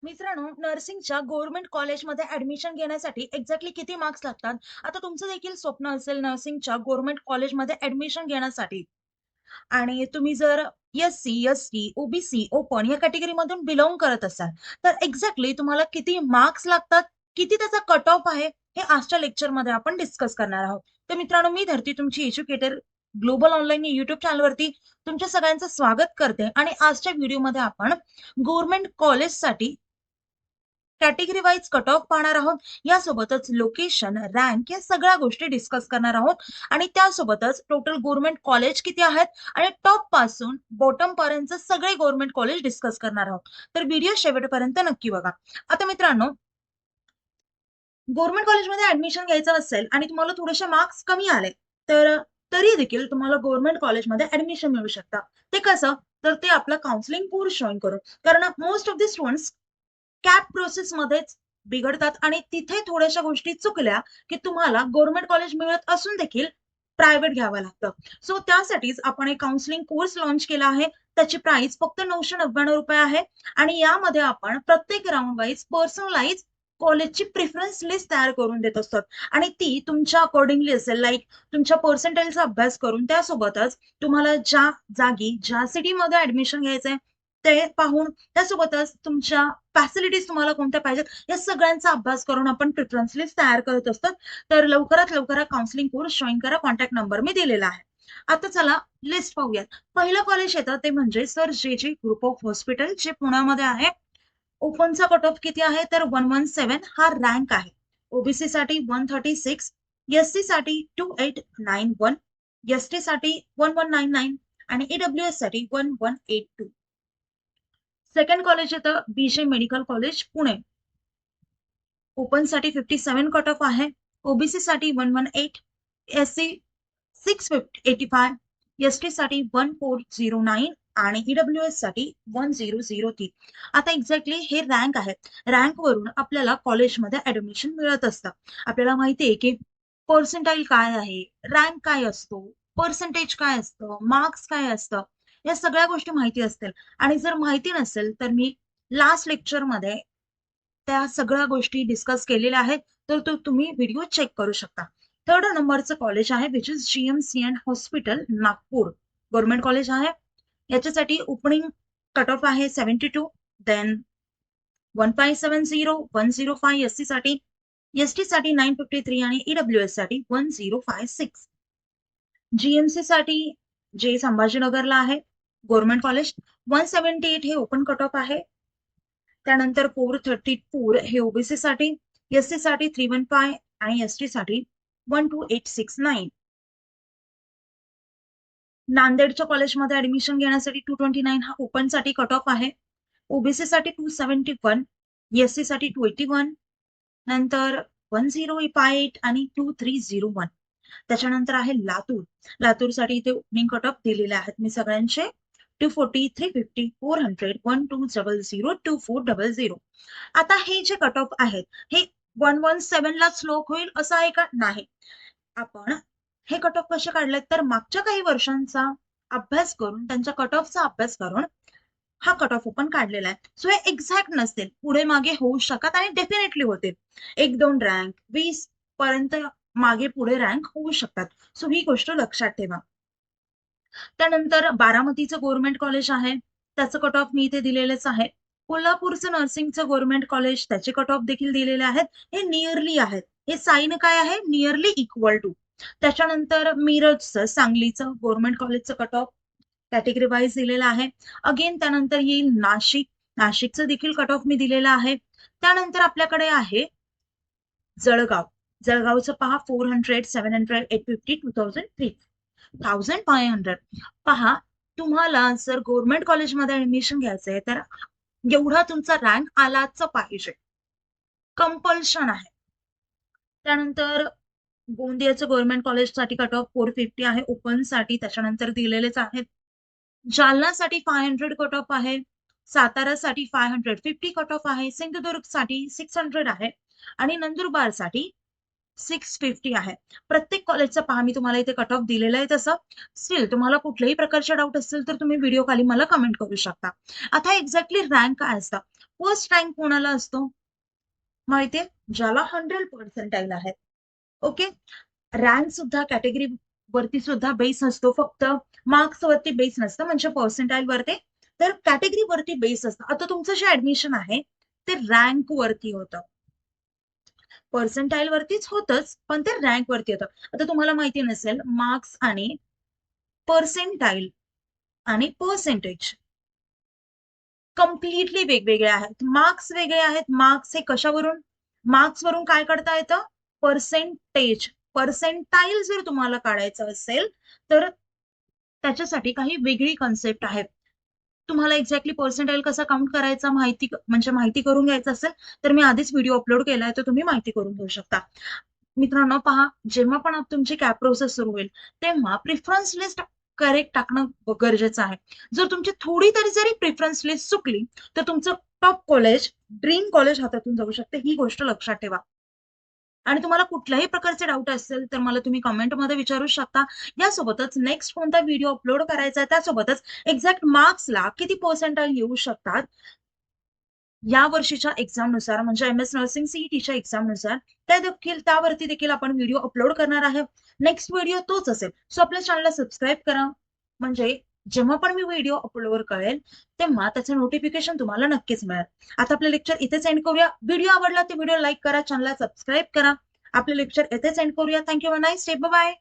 मित्रांनो, नर्सिंगच्या गव्हर्नमेंट कॉलेजमध्ये ऍडमिशन घेण्यासाठी एक्झॅक्टली किती मार्क्स लागतात? आता तुमचं देखील स्वप्न असेल नर्सिंगच्या गव्हर्नमेंट कॉलेजमध्ये ऍडमिशन घेण्यासाठी आणि तुम्ही जर एस-सी, एस-टी, ओ-बी-सी, ओपन या कॅटेगरीमधून बिलॉंग करत असाल, तर एक्झॅक्टली तुम्हाला किती मार्क्स लागतात, किती त्याचा कट ऑफ आहे, हे आजच्या लेक्चरमध्ये आपण डिस्कस करणार आहोत. तर मित्रांनो, मी धरती तुमची एज्युकेटर ग्लोबल ऑनलाईन युट्यूब चॅनलवरती तुमच्या सगळ्यांचं स्वागत करते आणि आजच्या व्हिडिओमध्ये आपण गव्हर्नमेंट कॉलेजसाठी कॅटेगरी वाईज कट ऑफ पाहणार आहोत. यासोबतच लोकेशन, रँक या सगळ्या गोष्टी डिस्कस करणार आहोत आणि त्यासोबतच टोटल गव्हर्नमेंट कॉलेज किती आहेत आणि टॉप पासून बॉटम पर्यंत सगळे गव्हर्नमेंट कॉलेज डिस्कस करणार आहोत. तर व्हिडिओ शेवटपर्यंत नक्की बघा. आता मित्रांनो, गव्हर्नमेंट कॉलेजमध्ये ऍडमिशन घ्यायचं असेल आणि तुम्हाला थोडेसे मार्क्स कमी आले, तर तरी देखील तुम्हाला गव्हर्नमेंट कॉलेजमध्ये ऍडमिशन मिळू शकतं. ते कसं? तर ते आपलं काउन्सिलिंग कोर्स जॉईन करून. कारण most of the students CAP प्रोसेसमध्येच बिघडतात आणि तिथे थोड्याशा गोष्टी चुकल्या की तुम्हाला गव्हर्नमेंट कॉलेज मिळत असून देखील प्रायव्हेट घ्यावं लागतं. सो त्यासाठीच आपण एक काउन्सिलिंग कोर्स लॉन्च केला आहे. त्याची प्राइस फक्त ₹999 आहे आणि यामध्ये आपण प्रत्येक राऊंड वाईज पर्सनलाइज कॉलेजची प्रिफरन्स लिस्ट तयार करून देत असतात आणि ती तुमच्या अकॉर्डिंगली असेल, लाईक तुमच्या पर्सेंटेजचा अभ्यास करून त्यासोबतच तुम्हाला ज्या जागी ज्या सिटीमध्ये ऍडमिशन घ्यायचंय ते पाहून त्यासोबतच तुमच्या फॅसिलिटीज तुम्हाला कोणत्या पाहिजेत या सगळ्यांचा अभ्यास करून आपण प्रिफरन्स लिस्ट तयार करत असतात. तर लवकरात लवकर काउन्सिलिंग कोर्स जॉईन करा. कॉन्टॅक्ट नंबर मी दिलेला आहे. आता चला लिस्ट पाहूयात. पहिलं कॉलेज येतं ते म्हणजे सर जे ग्रुप ऑफ हॉस्पिटल, जे पुण्यामध्ये आहे. ओपनचा कट ऑफ किती आहे? तर 117 हा रँक आहे. ओबीसी साठी 136, एससी साठी 2891, एसटी साठी 1199 आणि ईडब्ल्यूएस साठी 1182. सेकंड कॉलेज येतं बीजे मेडिकल कॉलेज पुणे. ओपन साठी 57 कट ऑफ आहे. ओबीसी साठी 118, एससी 685, एसटी साठी 1409 आणि ईडब्ल्यूएस साठी 1003. आता एक्झॅक्टली हे रँक आहेत. रँक वरून आपल्याला कॉलेजमध्ये ऍडमिशन मिळत असतं. आपल्याला माहिती आहे की पर्सेंटाईल काय आहे, रँक काय असतो, पर्सेंटेज काय असतं, मार्क्स काय असतं, या सगळ्या गोष्टी माहिती असतील. आणि जर माहिती नसेल तर मी लास्ट लेक्चरमध्ये त्या सगळ्या गोष्टी डिस्कस केलेल्या आहेत, तर तो तुम्ही व्हिडिओ चेक करू शकता. थर्ड नंबरचं कॉलेज आहे which is GMC and hospital Nagpur. Government college आहे. याच्यासाठी ओपनिंग कट ऑफ आहे 72, देन 1570, 105 एससी साठी, एसटी साठी 953 आणि ईडब्ल्यूएस साठी 1056. जीएमसी साठी जे संभाजीनगरला आहे गव्हर्नमेंट कॉलेज 178 हे ओपन कट ऑफ आहे. त्यानंतर 434 हे ओबीसी साठी, एससी साठी 315 आणि एसटी साठी 12869. नांदेडच्या कॉलेजमध्ये ऍडमिशन घेण्यासाठी 229 हा ओपन साठी कट ऑफ आहे. ओबीसी साठी 271, एससी साठी 281, नंतर 1058 आणि 2301. त्याच्यानंतर आहे लातूर. लातूरसाठी इथे ओपनिंग कट ऑफ दिलेले आहेत मी सगळ्यांचे 240, 350, 400, 1200, 2400. आता हे जे कट ऑफ आहेत हे 117 ला स्लोक होईल असं आहे का? नाही. आपण हे कट ऑफ कसे काढलेत तर मागच्या काही वर्षांचा अभ्यास करून त्यांच्या कट ऑफचा अभ्यास करून हा कट ऑफ ओपन काढलेला आहे. सो हे एक्झॅक्ट नसतील, पुढे मागे होऊ शकतात आणि डेफिनेटली होतील. 1-2 रँक 20 पर्यंत मागे पुढे रँक होऊ शकतात. सो ही गोष्ट लक्षात ठेवा. त्यानंतर बारामतीचं गव्हर्नमेंट कॉलेज आहे, त्याचं कट ऑफ मी इथे दिलेलेच आहे. कोल्हापूरचं नर्सिंगचं गव्हर्नमेंट कॉलेज, त्याचे कट ऑफ देखील दिलेले आहेत. हे नियरली आहेत. हे साईन काय आहे? Nearly equal to. त्याच्यानंतर मिरजचं, सांगलीचं गव्हर्नमेंट कॉलेजचं कट ऑफ कॅटेगरी वाईज दिलेलं आहे. अगेन त्यानंतर येईल नाशिक. नाशिकचं देखील कट ऑफ मी दिलेलं आहे. त्यानंतर आपल्याकडे आहे जळगाव. जळगावचं पहा 400, 700, 850, 2003, 1500. पहा, तुम्हाला जर गव्हर्नमेंट कॉलेजमध्ये ऍडमिशन घ्यायचंय तर एवढा तुमचा रँक आलाच पाहिजे, कंपल्शन आहे. त्यानंतर गोंदियाचं गव्हर्नमेंट कॉलेजसाठी कट ऑफ 450 आहे ओपन साठी, त्याच्यानंतर दिलेलेच आहेत. जालनासाठी 500 कट ऑफ आहे. सातारासाठी 550 कट ऑफ आहे. सिंधुदुर्गसाठी 600 आहे आणि नंदुरबारसाठी 650 आहे. प्रत्येक कॉलेजचा पहा मी तुम्हाला इथे कट ऑफ दिलेला आहे. तसं स्टील तुम्हाला कुठल्याही प्रकारचे डाऊट असतील तर तुम्ही व्हिडिओ खाली मला कमेंट करू शकता. आता एक्झॅक्टली रँक काय असतं? फर्स्ट रँक कोणाला असतो माहितीये? ज्याला 100% आहे. ओके. रँक सुद्धा कॅटेगरी वरती सुद्धा बेस नसतो, फक्त मार्क्स वरती बेस नसतं, म्हणजे पर्सेंटाईल वरती, तर कॅटेगरी वरती बेस असतं. आता तुमचं जे ऍडमिशन आहे ते रँक वरती होतं, पर्सेंटाईल वरतीच होतच, पण ते रँक वरती होतं. आता तुम्हाला माहिती नसेल, मार्क्स आणि पर्सेंटाईल आणि पर्सेंटेज कम्प्लिटली वेगवेगळे आहेत. मार्क्स वेगळे आहेत. मार्क्स हे कशावरून, मार्क्स वरून काय काढता येतं, पर्सेंटेज. पर्सेंटाईल जर तुम्हाला काढायचं असेल तर त्याच्यासाठी काही वेगळी कन्सेप्ट आहे. तुम्हाला एक्झॅक्टली पर्सेंटाईल कसा काउंट करायचा माहिती, म्हणजे माहिती करून घ्यायचं असेल तर मी आधीच व्हिडिओ अपलोड केलाय, तर तुम्ही माहिती करून घेऊ शकता. मित्रांनो पहा, जेव्हा पण तुमची कॅप प्रोसेस सुरू होईल तेव्हा प्रिफरन्स लिस्ट करेक्ट टाकणं गरजेचं आहे. जर तुमची थोडी तरी जरी प्रिफरन्स लिस्ट चुकली तर तुमचं टॉप कॉलेज, ड्रीम कॉलेज हातातून जाऊ शकते, ही गोष्ट लक्षात ठेवा. आणि तुम्हाला कुठल्याही प्रकारचे डाऊट असेल तर मला तुम्ही कमेंटमध्ये विचारू शकता. यासोबतच नेक्स्ट कोणता व्हिडिओ अपलोड करायचा आहे, त्यासोबतच एक्झॅक्ट मार्क्सला किती पर्सेंटाईल येऊ शकतात या वर्षीच्या एक्झामनुसार, म्हणजे एमएस नर्सिंग सीईटीच्या एक्झामनुसार, त्यावरती देखील आपण व्हिडिओ अपलोड करणार आहे. नेक्स्ट व्हिडिओ तोच असेल. सो आपल्या चॅनलला सबस्क्राईब करा, म्हणजे जेव्हा पण मी व्हिडिओ अपलोड करेल तेव्हा त्याचं नोटिफिकेशन तुम्हाला नक्कीच मिळेल. आता आपलं लेक्चर इथेच एंड करूया. व्हिडिओ आवडला तर व्हिडिओ लाईक करा, चॅनलला सबस्क्राईब करा. आपलं लेक्चर इथेच एंड करूया. Thank you, nice day, bye.